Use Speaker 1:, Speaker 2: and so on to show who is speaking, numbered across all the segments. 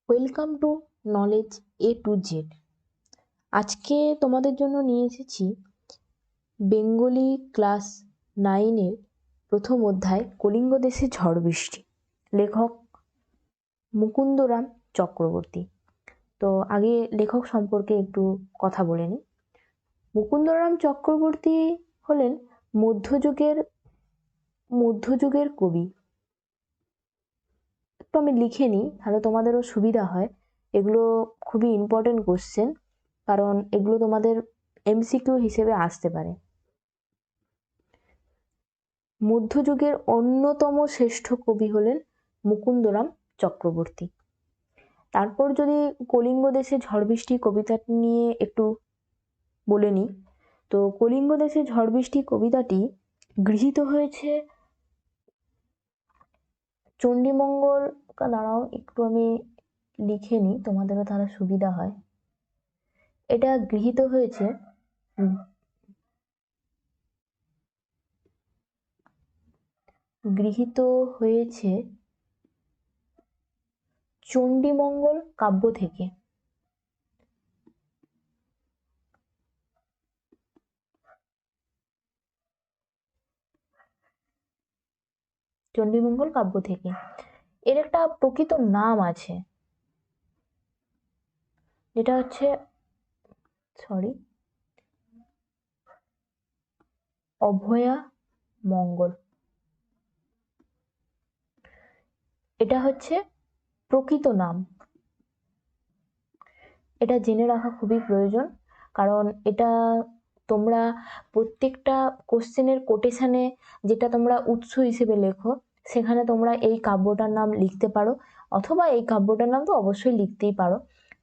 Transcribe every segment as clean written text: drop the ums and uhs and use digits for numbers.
Speaker 1: Welcome to knowledge A to Z. আজকে তোমাদের জন্য নিয়ে এসেছি বেঙ্গলি ক্লাস 9-এর প্রথম অধ্যায় কলিঙ্গ দেশে ঝড় বৃষ্টি, লেখক মুকুন্দরাম চক্রবর্তী। তো আগে লেখক সম্পর্কে একটু কথা বলে নিই। মুকুন্দরাম চক্রবর্তী হলেন মধ্যযুগের কবি। একটু আমি লিখে নিই, তাহলে তোমাদেরও সুবিধা হয়। এগুলো খুবই ইম্পর্টেন্ট কোশ্চেন, কারণ এগুলো তোমাদের এমসিকিউ হিসেবে আসতে পারে। মধ্যযুগের অন্যতম শ্রেষ্ঠ কবি হলেন মুকুন্দরাম চক্রবর্তী। তারপর যদি কলিঙ্গ দেশে ঝড় বৃষ্টি কবিতাটি নিয়ে একটু বলে নিই, তো কলিঙ্গ দেশে ঝড় বৃষ্টি কবিতাটি গৃহীত হয়েছে চণ্ডীমঙ্গল। দাঁড়াও একটু আমি লিখে নিই, তোমাদেরও তাহলে সুবিধা হয়। এটা গৃহীত হয়েছে চণ্ডীমঙ্গল কাব্য থেকে। চণ্ডীমঙ্গল কাব্য থেকে এর একটা প্রকৃত নাম আছে, যেটা হচ্ছে অভয়া মঙ্গল। এটা হচ্ছে প্রকৃত নাম। এটা জেনে রাখা খুবই প্রয়োজন, কারণ এটা তোমরা প্রত্যেকটা কোশ্চেনের কোটেশনে যেটা তোমরা উৎস হিসেবে লেখো, সেখানে তোমরা এই কাব্যটার নাম লিখতে পারো, অথবা এই কাব্যটার নাম তো অবশ্যই লিখতেই পারো,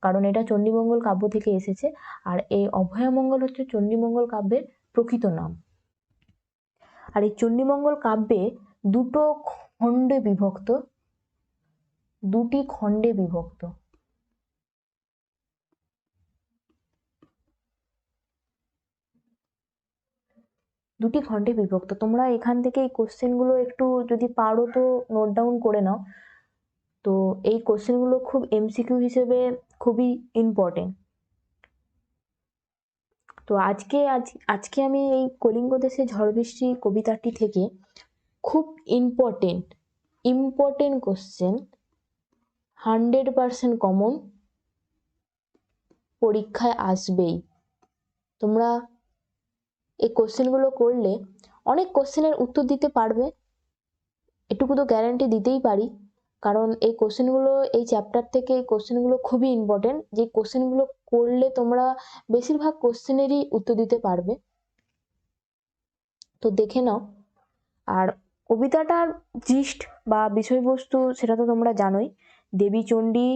Speaker 1: কারণ এটা চণ্ডীমঙ্গল কাব্য থেকে এসেছে। আর এই অভয়ামঙ্গল হচ্ছে চণ্ডীমঙ্গল কাব্যের প্রকৃত নাম। আর এই চণ্ডীমঙ্গল কাব্যে দুটি খণ্ডে বিভক্ত। দুটি খণ্ডে বিভক্ত। তোমরা এখান থেকে এই কোশ্চেনগুলো একটু যদি পারো তো নোট ডাউন করে নাও। তো এই কোশ্চেনগুলো খুব এমসিকিউ হিসেবে খুবই ইম্পর্টেন্ট। তো আজকে আমি এই কলিঙ্গ দেশে ঝড় বৃষ্টি কবিতাটি থেকে খুব ইম্পর্টেন্ট কোশ্চেন, 100% কমন, পরীক্ষায় আসবেই। তোমরা এই কোশ্চেনগুলো করলে অনেক কোশ্চেনের উত্তর দিতে পারবে, এটুকু তো গ্যারান্টি দিতেই পারি, কারণ এই কোশ্চেনগুলো এই চ্যাপ্টার থেকে এই কোশ্চেনগুলো খুবই ইম্পর্টেন্ট। যে কোশ্চেনগুলো করলে তোমরা বেশিরভাগ কোশ্চেনেরই উত্তর দিতে পারবে। তো দেখে নাও। আর কবিতাটার জিস্ট বা বিষয়বস্তু সেটা তো তোমরা জানোই। দেবী চণ্ডী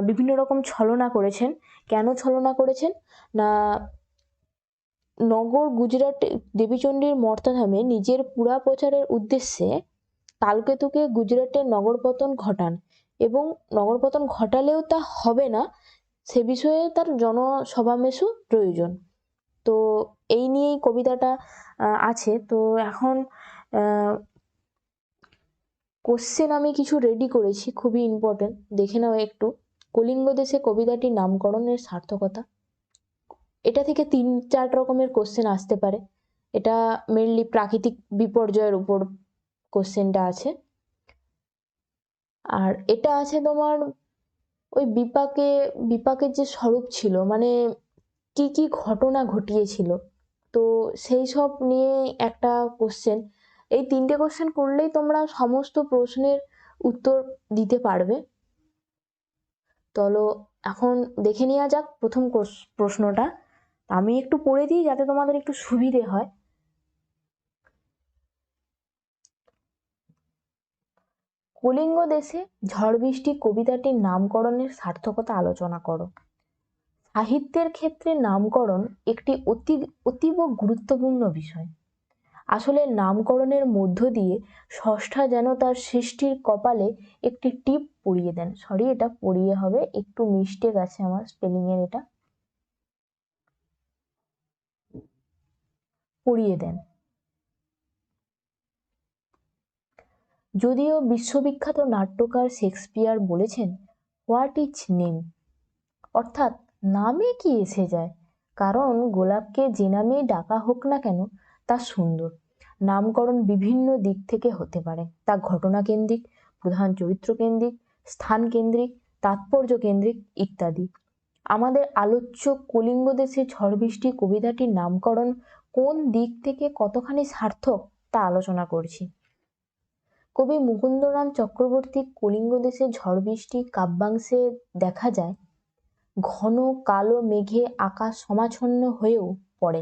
Speaker 1: বিভিন্ন রকম ছলনা করেছেন। কেন ছলনা করেছেন না, নগর গুজরাটে দেবীচণ্ডীর মর্তাধামে নিজের পুরা প্রচারের উদ্দেশ্যে কালকেতুকে গুজরাটের নগরপতন ঘটান, এবং নগরপতন ঘটালেও তা হবে না, সে বিষয়ে তার জনসমাবেশও প্রয়োজন। তো এই নিয়েই কবিতাটা আছে। তো এখন কোশ্চেন আমি কিছু রেডি করেছি, খুবই ইম্পর্টেন্ট, দেখে নাও একটু। কলিঙ্গ দেশে কবিতাটির নামকরণের সার্থকতা। এটা থেকে 3-4 রকমের কোশ্চেন আসতে পারে। এটা মেনলি প্রাকৃতিক বিপর্যয়ের উপর কোশ্চেনটা আছে। আর এটা আছে তোমার ওই বিপাকের যে স্বরূপ ছিল, মানে কি কি ঘটনা ঘটিয়েছিল, তো সেই সব নিয়ে একটা কোশ্চেন। এই 3টে কোশ্চেন করলেই তোমরা সমস্ত প্রশ্নের উত্তর দিতে পারবে। চলো এখন দেখে নেওয়া যাক প্রথম প্রশ্নটা। আমি একটু পড়ে দিই যাতে তোমাদের একটু সুবিধে হয়। কলিঙ্গ দেশে ঝড় বৃষ্টি কবিতাটির নামকরণের সার্থকতা আলোচনা করো। সাহিত্যের ক্ষেত্রে নামকরণ একটি অতীব গুরুত্বপূর্ণ বিষয়। আসলে নামকরণের মধ্য দিয়ে স্রষ্টা যেন তার সৃষ্টির কপালে একটি টিপ পরিয়ে দেন। এটা পরিয়ে হবে, একটু মিস্টেক আছে আমার স্পেলিং এর, এটা পরিয়ে দেন। যদিও বিশ্ববিখ্যাত নাট্যকার শেক্সপিয়ার বলেছেন, হোয়াট ইজ নেম, অর্থাৎ নামে কি এসে যায়, কারণ গোলাপকে যে নামেই ডাকা হোক না কেন তা সুন্দর। নামকরণ বিভিন্ন দিক থেকে হতে পারে, তা ঘটনা কেন্দ্রিক, প্রধান চরিত্র কেন্দ্রিক, স্থান কেন্দ্রিক, তাৎপর্য কেন্দ্রিক ইত্যাদি। আমাদের আলোচ্য কলিঙ্গ দেশে ঝড় বৃষ্টি কবিতাটির নামকরণ কোন দিক থেকে কতখানি সার্থক তা আলোচনা করছি। কবি মুকুন্দরাম চক্রবর্তী কলিঙ্গ দেশে ঝড় বৃষ্টি কাব্যাংশে দেখা যায় ঘন কালো মেঘে আকাশ সমাচ্ছন্ন হয়েও পড়ে।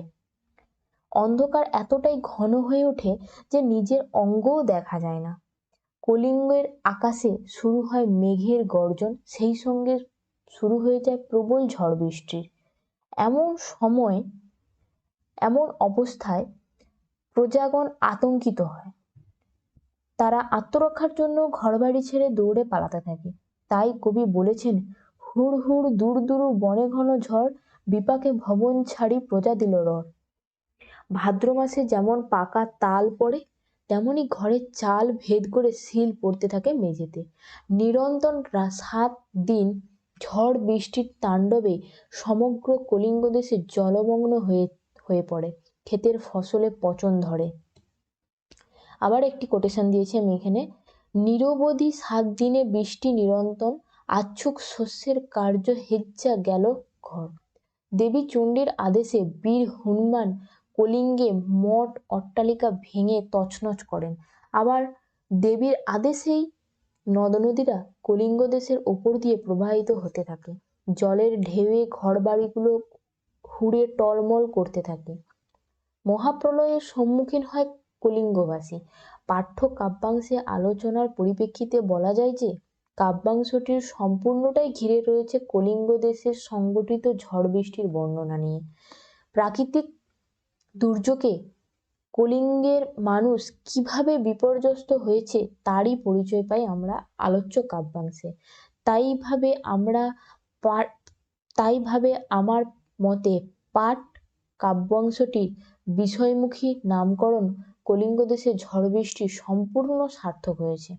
Speaker 1: অন্ধকার এতটাই ঘন হয়ে ওঠে যে নিজের অঙ্গও দেখা যায় না। কলিঙ্গের আকাশে শুরু হয় মেঘের গর্জন, সেই সঙ্গে শুরু হয়ে যায় প্রবল ঝড় বৃষ্টির। এমন অবস্থায় প্রজাগণ আতঙ্কিত হয়। তারা আত্মরক্ষার জন্য ঘরবাড়ি ছেড়ে দৌড়ে পালাতে থাকে। তাই কবি বলেছেন, হুড় হুড় দূর দূর বনে ঘন ঝড়, বিপাকে ভবন ছাড়ি প্রজা দিল রড়। ভাদ্র মাসে যেমন পাকা তাল পড়ে, তেমনি ঘরের চাল ভেদ করে শিল পড়তে থাকে মেঝেতে। নিরন্তর 7 দিন ঝড় বৃষ্টির তাণ্ডবে সমগ্র কলিঙ্গ দেশে জলমগ্ন হয়ে পড়ে, ক্ষেতের ফসলে পচন ধরে। আবার একটি কোটেশন দিয়েছি আমি এখানে, নিরবধি 7 দিনে বৃষ্টি নিরন্তর, আচ্ছুক শস্যের কার্য হেজ্জা গেল ঘর। দেবী চণ্ডীর আদেশে বীর হনুমান কলিঙ্গে মঠ অট্টালিকা ভেঙে তছনছ করেন। আবার দেবীর আদেশেই নদ নদীরা কলিঙ্গ দেশের ওপর দিয়ে প্রবাহিত হতে থাকে। জলের ঢেউয়ে ঘরবাড়িগুলো হুড়ে টলমল করতে থাকে। মহাপ্রলয়ের সম্মুখীন হয় কলিঙ্গবাসী। পাঠ্য কাব্যাংশে আলোচনার পরিপ্রেক্ষিতে বলা যায় যে কাব্যাংশটির সম্পূর্ণটাই ঘিরে রয়েছে কলিঙ্গ দেশের সংগঠিত ঝড় বৃষ্টির বর্ণনা নিয়ে। প্রাকৃতিক দুর্যোগে কলিঙ্গের মানুষ কিভাবে বিপর্যস্ত হয়েছে তারই পরিচয় পাই আমরা আলোচ্য কাব্যাংশে। তাইভাবে আমার মতে পাঠ কাব্যাংশটির বিষয়মুখী নামকরণ কলিঙ্গ দেশে ঝড় বৃষ্টি সম্পূর্ণ সার্থক হয়েছে।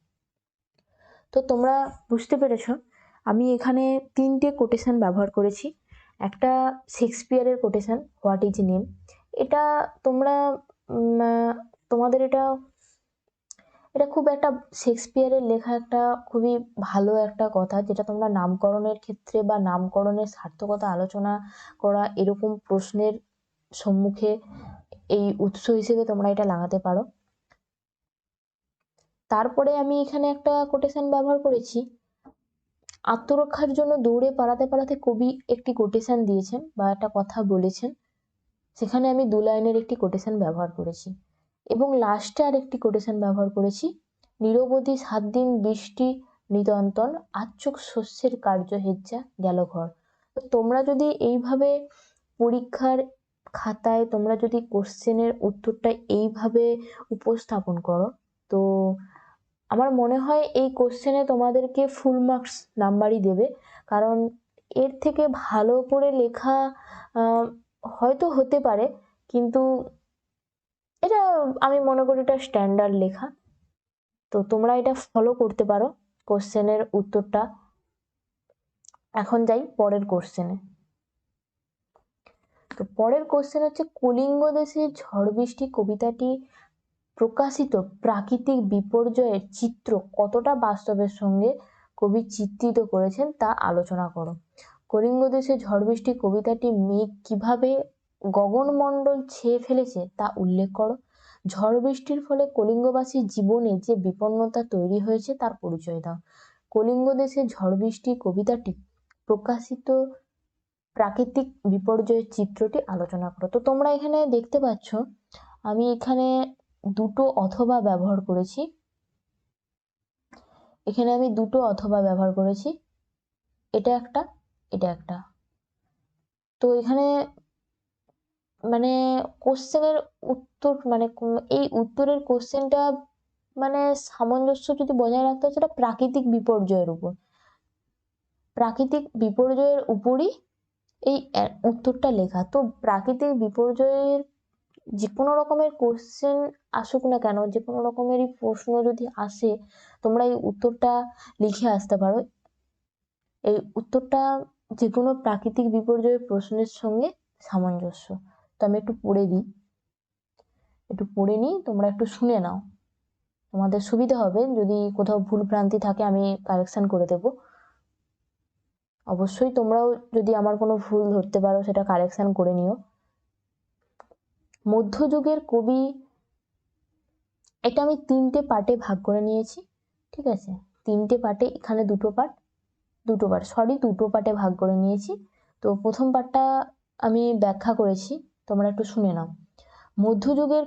Speaker 1: তো তোমরা বুঝতে পেরেছ আমি এখানে 3টে কোটেশন ব্যবহার করেছি। একটা শেক্সপিয়ারের কোটেশন, হোয়াট ইজ নেম। এটা তোমাদের এটা খুব একটা শেক্সপিয়ারের লেখা একটা খুবই ভালো একটা কথা, যেটা তোমরা নামকরণের ক্ষেত্রে বা নামকরণের সার্থকতা আলোচনা করা এরকম প্রশ্নের সম্মুখে এই উৎস হিসেবে তোমরা এটা লাগাতে পারো। তারপরে আমি এখানে একটা কোটেশন ব্যবহার করেছি, আত্মরক্ষার জন্য দৌড়ে পালাতে পালাতে কবি একটি কোটেশন দিয়েছেন বা একটা কথা বলেছেন, সেখানে আমি 2 লাইনের একটি কোটেশন ব্যবহার করেছি। এবং লাস্টে আর একটি কোটেশন ব্যবহার করেছি, নিরবধি 7 দিন বৃষ্টি নিরন্তর, আচ্ছুক শস্যের কার্য হেজ্জা গেল ঘর। তো তোমরা যদি এইভাবে পরীক্ষার খাতায় তোমরা যদি কোশ্চেনের উত্তরটা এইভাবে উপস্থাপন করো, তো আমার মনে হয় এই কোশ্চেনে তোমাদেরকে ফুল মার্কস নাম্বারই দেবে। কারণ এর থেকে ভালো করে লেখা হয়তো হতে পারে, কিন্তু এটা আমি মনে করি এটা স্ট্যান্ডার্ড লেখা। তো তোমরা এটা ফলো করতে পারো কোশ্চেনের উত্তরটা। এখন যাই পরের কোশ্চেনে। তো পরের কোশ্চেন হচ্ছে, কলিঙ্গ দেশে ঝড় বৃষ্টি কবিতাটি প্রকাশিত প্রাকৃতিক বিপর্যয়ের চিত্র কতটা বাস্তবের সঙ্গে কবি চিত্রিত করেছেন তা আলোচনা করো। কলিঙ্গ দেশে ঝড় বৃষ্টি কবিতাটি মেঘ কিভাবে গগনমণ্ডল ছেয়ে ফেলেছে তা উল্লেখ করো। ঝড় বৃষ্টির ফলে কলিঙ্গবাসীর জীবনে যে বিপন্নতা তৈরি হয়েছে তার পরিচয় দাও। কলিঙ্গ দেশে ঝড় বৃষ্টি কবিতাটি প্রকাশিত প্রাকৃতিক বিপর্যয়ের চিত্রটি আলোচনা করো। তো তোমরা এখানে দেখতে পাচ্ছ আমি এখানে 2টো অথবা ব্যবহার করেছি। এটা একটা। তো এখানে মানে কোশ্চেনের উত্তর মানে এই উত্তরের কোশ্চেনটা মানে সামঞ্জস্য যদি বজায় রাখতে হয় সেটা প্রাকৃতিক বিপর্যয়ের উপরই এই উত্তরটা লেখা। তো প্রাকৃতিক বিপর্যয়ের যে কোনো রকমের কোশ্চেন আসুক না কেন, যে কোনো রকমেরই প্রশ্ন যদি আসে, তোমরা এই উত্তরটা লিখে আসতে পারো। এই উত্তরটা যে কোনো প্রাকৃতিক বিপর্যয়ের প্রশ্নের সঙ্গে সামঞ্জস্য। তো আমি একটু পড়ে দিই, একটু পড়ে নিই, তোমরা একটু শুনে নাও, তোমাদের সুবিধা হবে। যদি কোথাও ভুল ভ্রান্তি থাকে আমি কারেকশন করে দেব। অবশ্যই তোমরাও যদি আমার কোনো ভুল ধরতে পারো সেটা কারেকশন করে নিও। মধ্যযুগের কবি, এটা আমি 3টে পার্টে ভাগ করে নিয়েছি, ঠিক আছে? 3টে পার্টে, এখানে দুটো পার্টে ভাগ করে নিয়েছি। তো প্রথম পার্টটা আমি ব্যাখ্যা করেছি, তোমরা একটু শুনে নাও। মধ্যযুগের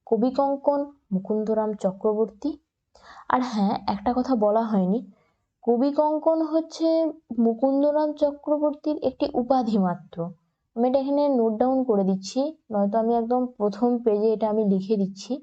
Speaker 1: কবি কঙ্কন মুকুন্দরাম চক্রবর্তী। আর হ্যাঁ, একটা কথা বলা হয়নি, কবি কঙ্কন হচ্ছে মুকুন্দরাম চক্রবর্তীর একটি উপাধি মাত্র। আমি এটা এখানে নোট ডাউন করে দিচ্ছি, নয়তো আমি একদম প্রথম পেজে এটা আমি লিখে দিচ্ছি।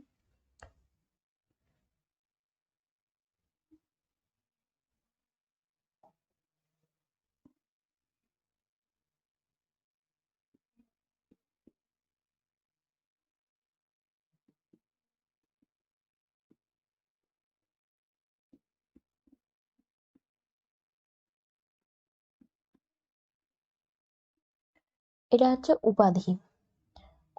Speaker 1: এটা হচ্ছে উপাধি।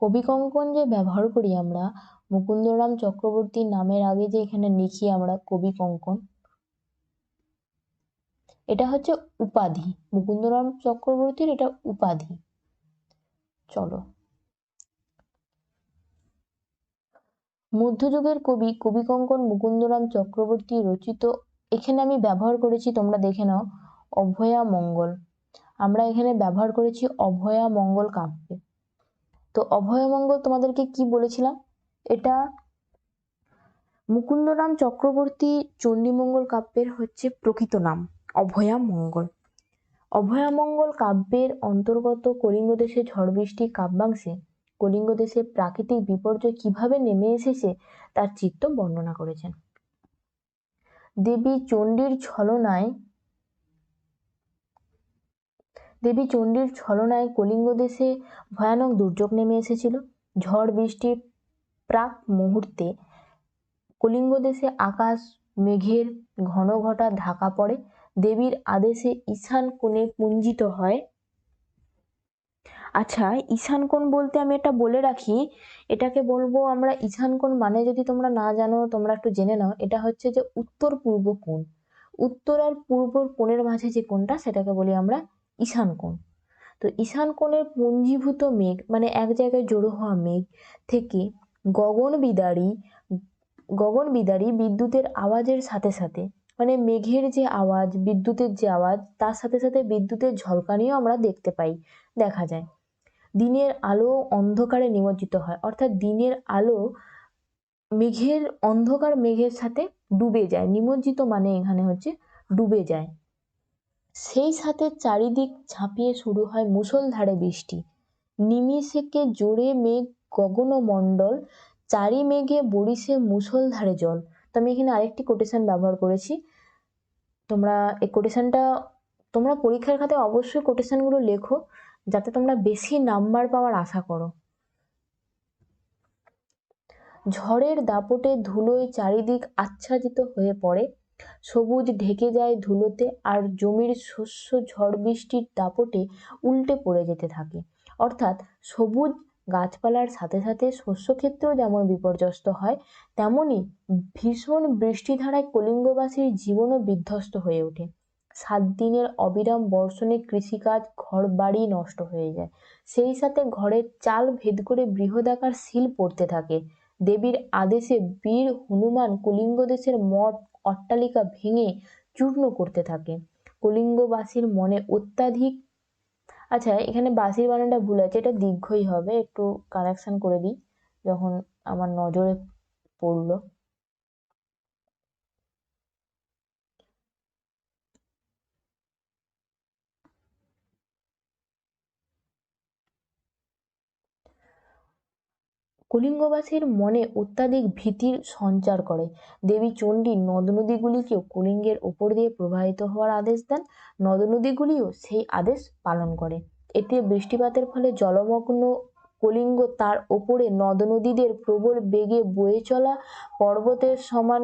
Speaker 1: কবি কঙ্কন যে ব্যবহার করি আমরা, মুকুন্দরাম চক্রবর্তীর নামের আগে যে এখানে লিখি আমরা কবি কঙ্কন, এটা হচ্ছে উপাধি। মুকুন্দরাম চক্রবর্তীর এটা উপাধি। চলো, মধ্যযুগের কবি কঙ্কন মুকুন্দরাম চক্রবর্তী রচিত, এখানে আমি ব্যবহার করেছি, তোমরা দেখে নাও, অভয়া মঙ্গল। আমরা এখানে ব্যবহার করেছি অভয়া মঙ্গল কাব্যে। তো অভয়া মঙ্গল তোমাদেরকে কি বলেছিলাম, এটা মুকুন্দরাম চক্রবর্তী চণ্ডীমঙ্গল কাব্যের হচ্ছে প্রকৃত নাম, অভয়া মঙ্গল। অভয়া মঙ্গল কাব্যের অন্তর্গত কলিঙ্গ দেশে ঝড় বৃষ্টি কাব্যাংশে কলিঙ্গ দেশে প্রাকৃতিক বিপর্যয় কিভাবে নেমে এসেছে তার চিত্র বর্ণনা করেছেন। দেবী চণ্ডীর ছলনায় কলিঙ্গ দেশে ভয়ানক দুর্যোগ নেমে এসেছিল। ঝড় বৃষ্টির প্রাক মুহূর্তে কলিঙ্গ দেশে আকাশ মেঘের ঘন ঘটা ঢাকা পড়ে। দেবীর আদেশে ঈশান কোণে পুঞ্জিত হয়। আচ্ছা, ঈশান কোণ বলতে আমি এটা বলে রাখি, এটাকে বলবো আমরা ঈশান কোণ মানে, যদি তোমরা না জানো তোমরা একটু জেনে নাও, এটা হচ্ছে যে উত্তর পূর্ব কোণ। উত্তর আর পূর্ব কোণের মাঝে যে কোণটা সেটাকে বলি আমরা ঈশান কোণ। তো ঈশান কোণের পুঞ্জীভূত মেঘ মানে এক জায়গায় জড়ো হওয়া মেঘ থেকে গগন বিদারী বিদ্যুতের আওয়াজের সাথে সাথে, মানে মেঘের যে আওয়াজ, বিদ্যুতের যে আওয়াজ, তার সাথে সাথে বিদ্যুতের ঝলকানিও আমরা দেখা যায়। দিনের আলো অন্ধকারে নিমজ্জিত হয়, অর্থাৎ দিনের আলো অন্ধকার মেঘের সাথে ডুবে যায়। নিমজ্জিত মানে এখানে হচ্ছে ডুবে যায়। সেই সাথে চারিদিক ঝাঁপিয়ে শুরু হয় মুষলধারে বৃষ্টি। নিমিষেকে জোরে মেঘ গগনমণ্ডল, চারি মেঘে বরিশে মুষলধারে জল। তো আমি এখানে আরেকটি কোটেশন ব্যবহার করেছি, তোমরা এই কোটেশনটা তোমরা পরীক্ষার খাতায় অবশ্যই কোটেশনগুলো লেখো, যাতে তোমরা বেশি নাম্বার পাওয়ার আশা করো। ঝড়ের দাপটে ধুলোয় চারিদিক আচ্ছাদিত হয়ে পড়ে, সবুজ ঢেকে যায় ধুলোতে, আর জমির শস্য ঝড় বৃষ্টির দাপটে উল্টে পড়ে যেতে থাকে। অর্থাৎ সবুজ গাছপালার সাথে সাথে শস্যক্ষেত্র যেমন বিপর্যস্ত হয়, তেমনি ভীষণ বৃষ্টিধারায় কলিঙ্গবাসীর জীবনও বিধ্বস্ত হয়ে ওঠে। 7 দিনের অবিরাম বর্ষণে কৃষিকাজ, ঘরবাড়ি নষ্ট হয়ে যায়। সেই সাথে ঘরের চাল ভেদ করে বৃহদাকার শিল পড়তে থাকে। দেবীর আদেশে বীর হনুমান কলিঙ্গ দেশের মঠ অট্টালিকা ভেঙে চূর্ণ করতে থাকে। কলিঙ্গবাসীর মনে অত্যাধিক, আচ্ছা এখানে বাসির বানানটা ভুল আছে, এটা দীর্ঘই হবে, একটু কারেকশন করে দিই যখন আমার নজরে পড়লো। কলিঙ্গবাসীর মনে অত্যাধিক ভীতির সঞ্চার করে। দেবী চণ্ডী নদ নদীগুলিকেও কলিঙ্গের ওপর দিয়ে প্রবাহিত হওয়ার আদেশ দেন। নদ নদীগুলিও সেই আদেশ পালন করে। এতে বৃষ্টিপাতের ফলে জলমগ্ন কলিঙ্গ, তার ওপরে নদ নদীদের প্রবল বেগে বয়ে চলা পর্বতের সমান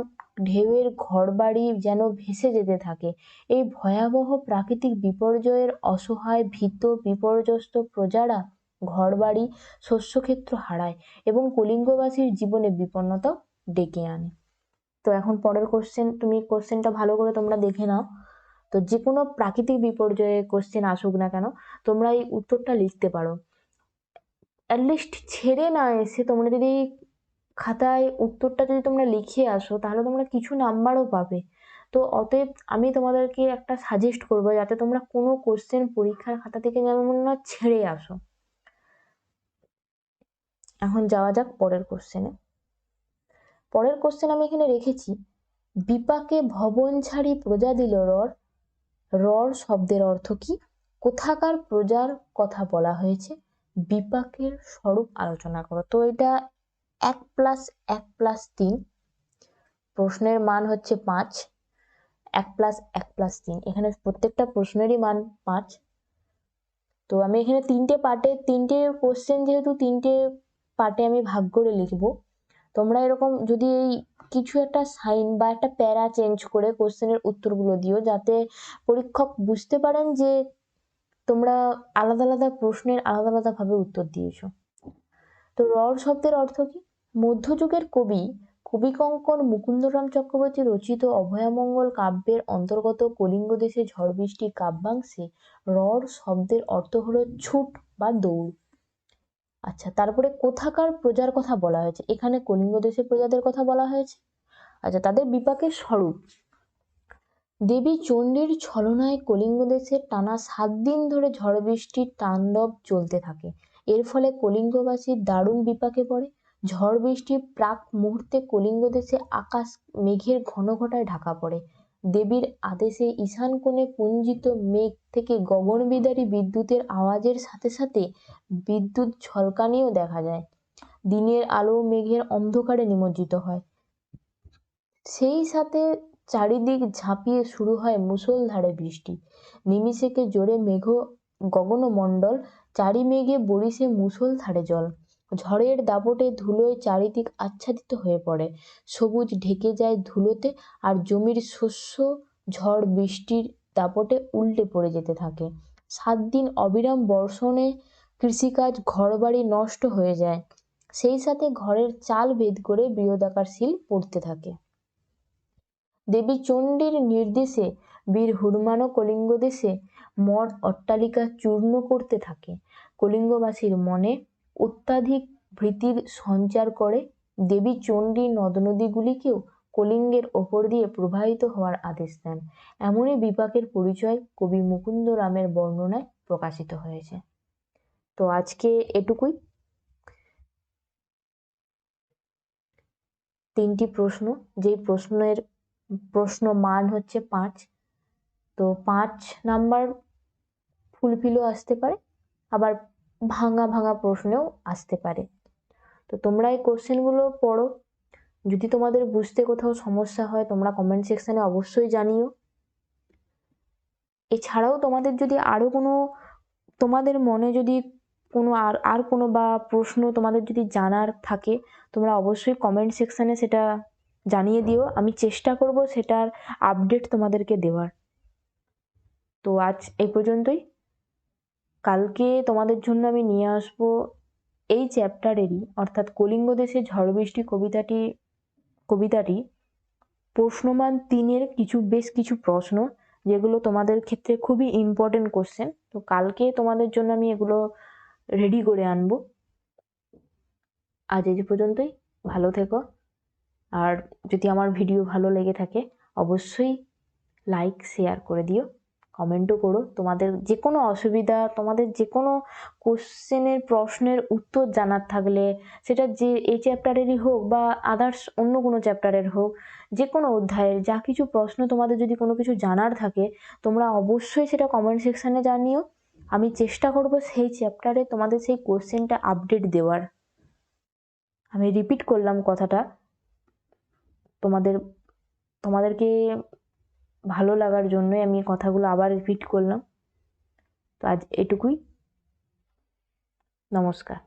Speaker 1: ঢেউয়ের ঘরবাড়ি যেন ভেসে যেতে থাকে। এই ভয়াবহ প্রাকৃতিক বিপর্যয়ের অসহায় ভীত বিপর্যস্ত প্রজারা ঘরবাড়ি শস্যক্ষেত্র হারায় এবং কলিঙ্গবাসীর জীবনে বিপন্নতা ডেকে আনে। তো এখন পরের তুমি কোশ্চেনটা ভালো করে তোমরা দেখে নাও। তো যে কোনো প্রাকৃতিক বিপর্যয়ে কোশ্চেন আসুক না কেন, তোমরা এই উত্তরটা লিখতে পারো। অ্যাটলিস্ট ছেড়ে না এসে তোমরা যদি খাতায় উত্তরটা যদি তোমরা লিখে আসো, তাহলে তোমরা কিছু নাম্বারও পাবে। তো অতএব আমি তোমাদেরকে একটা সাজেস্ট করবো, যাতে তোমরা কোনো কোশ্চেন পরীক্ষার খাতা থেকে যেমন না ছেড়ে আসো। এখন যাওয়া যাক পরের কোশ্চেনে। পরের কোশ্চেন আমি এখানে রেখেছি, বিপাকে ভবন ছাড়ি প্রজা দিল রর। রর শব্দের অর্থ কি? কোথাকার প্রজার কথা বলা হয়েছে? বিপাকের স্বরূপ আলোচনা করো। তো এটা 1+1+3, প্রশ্নের মান হচ্ছে 5, 1+1+3, এখানে প্রত্যেকটা প্রশ্নেরই মান 5। তো আমি এখানে তিনটে কোশ্চেন, যেহেতু তিনটে পার্টে আমি ভাগ করে লিখবো, তোমরা এরকম যদি এই কিছু একটা সাইন বা একটা প্যারা চেঞ্জ করে কোশ্চেনের উত্তরগুলো দিও, যাতে পরীক্ষক বুঝতে পারেন যে তোমরা আলাদা আলাদা প্রশ্নের আলাদা আলাদা ভাবে উত্তর দিয়েছো। তো রর শব্দের অর্থ কি? মধ্যযুগের কবিকঙ্কন মুকুন্দরাম চক্রবর্তী রচিত অভয়ামঙ্গল কাব্যের অন্তর্গত কলিঙ্গ দেশে ঝড় বৃষ্টি কাব্যাংশে রর শব্দের অর্থ হলো ছুট বা দৌড়। আচ্ছা, তারপরে কোথাকার প্রজার কথা বলা হয়েছে? এখানে কলিঙ্গ দেশের প্রজাদের কথা বলা হয়েছে। আচ্ছা, তাদের বিপাকের স্বরূপ, দেবী চণ্ডীর ছলনায় কলিঙ্গ দেশে টানা 7 দিন ধরে ঝড় বৃষ্টির তাণ্ডব চলতে থাকে। এর ফলে কলিঙ্গবাসী দারুণ বিপাকে পড়ে। ঝড় বৃষ্টির প্রাক মুহূর্তে কলিঙ্গ দেশে আকাশ মেঘের ঘনঘটায় ঢাকা পড়ে। দেবীর আদেশে ঈশান কোণে পুঞ্জিত মেঘ থেকে গগনবিদারী বিদ্যুতের আওয়াজের সাথে সাথে বিদ্যুৎ ঝলকানিও দেখা যায়। দিনের আলো মেঘের অন্ধকারে নিমজ্জিত হয়। সেই সাথে চারিদিক ঝাঁপিয়ে শুরু হয় মুষলধারে বৃষ্টি। নিমিষেকে জোরে মেঘ গগনমণ্ডল, চারি মেঘে বরিশে মুষলধারে জল। ঝড়ের দাপটে ধুলোয় চারিদিক আচ্ছাদিত হয়ে পড়ে, সবুজ ঢেকে যায় ধুলোতে, আর জমির শস্য ঝড় বৃষ্টির দাপটে উল্টে পড়ে যেতে থাকে। 7 দিন অবিরাম বর্ষণে কৃষিকাজ ঘরবাড়ি নষ্ট হয়ে যায়। সেই সাথে ঘরের চাল ভেদ করে বৃহদাকার শিল পড়তে থাকে। দেবী চণ্ডীর নির্দেশে বীর হুরমানও কলিঙ্গ দেশে মঠ অট্টালিকা চূর্ণ করতে থাকে। কলিঙ্গবাসীর মনে অত্যাধিক ভীতির সঞ্চার করে। দেবী চণ্ডী নদ নদীগুলিকেও কলিঙ্গের ওপর দিয়ে প্রবাহিত হওয়ার আদেশ দেন। এমনই বিপাকের পরিচয় কবি মুকুন্দ রামের বর্ণনায় প্রকাশিত হয়েছে। তো আজকে এটুকুই। 3টি প্রশ্ন, যেই প্রশ্ন মান হচ্ছে 5। তো 5 নাম্বার ফুলফিলও আসতে পারে, আবার ভাঙা ভাঙা প্রশ্নেও আসতে পারে। তো তোমরা এই কোশ্চেনগুলো পড়ো। যদি তোমাদের বুঝতে কোথাও সমস্যা হয়, তোমরা কমেন্ট সেকশনে অবশ্যই জানিও। এছাড়াও তোমাদের যদি আরো কোনো, তোমাদের মনে যদি কোনো আর কোনো বা প্রশ্ন তোমাদের যদি জানার থাকে, তোমরা অবশ্যই কমেন্ট সেকশনে সেটা জানিয়ে দিও। আমি চেষ্টা করব সেটার আপডেট তোমাদেরকে দেওয়ার। তো আজ এই পর্যন্তই। কালকে তোমাদের জন্য আমি নিয়ে আসবো এই চ্যাপ্টারেরই, অর্থাৎ কলিঙ্গ দেশে ঝড় বৃষ্টি কবিতাটি প্রশ্নমান 3-এর বেশ কিছু প্রশ্ন, যেগুলো তোমাদের ক্ষেত্রে খুবই ইম্পর্টেন্ট কোশ্চেন। তো কালকে তোমাদের জন্য আমি এগুলো রেডি করে আনবো। আজ এই পর্যন্তই। ভালো থেকো। আর যদি আমার ভিডিও ভালো লেগে থাকে, অবশ্যই লাইক শেয়ার করে দিও, কমেন্টও করো। তোমাদের যে কোনো অসুবিধা, তোমাদের যে কোনো কোশ্চেনের প্রশ্নের উত্তর জানার থাকলে, সেটা যে এই চ্যাপ্টারেরই হোক বা আদার্স অন্য কোনো চ্যাপ্টারের হোক, যে কোনো অধ্যায়ের যা কিছু প্রশ্ন তোমাদের যদি কোনো কিছু জানার থাকে, তোমরা অবশ্যই সেটা কমেন্ট সেকশানে জানিও। আমি চেষ্টা করব সেই চ্যাপ্টারে তোমাদের সেই কোশ্চেনটা আপডেট দেওয়ার। আমি রিপিট করলাম কথাটা, তোমাদেরকে ভালো লাগার জন্যই আমি কথাগুলো আবার রিপিট করলাম। তো আজ এটুকুই। নমস্কার।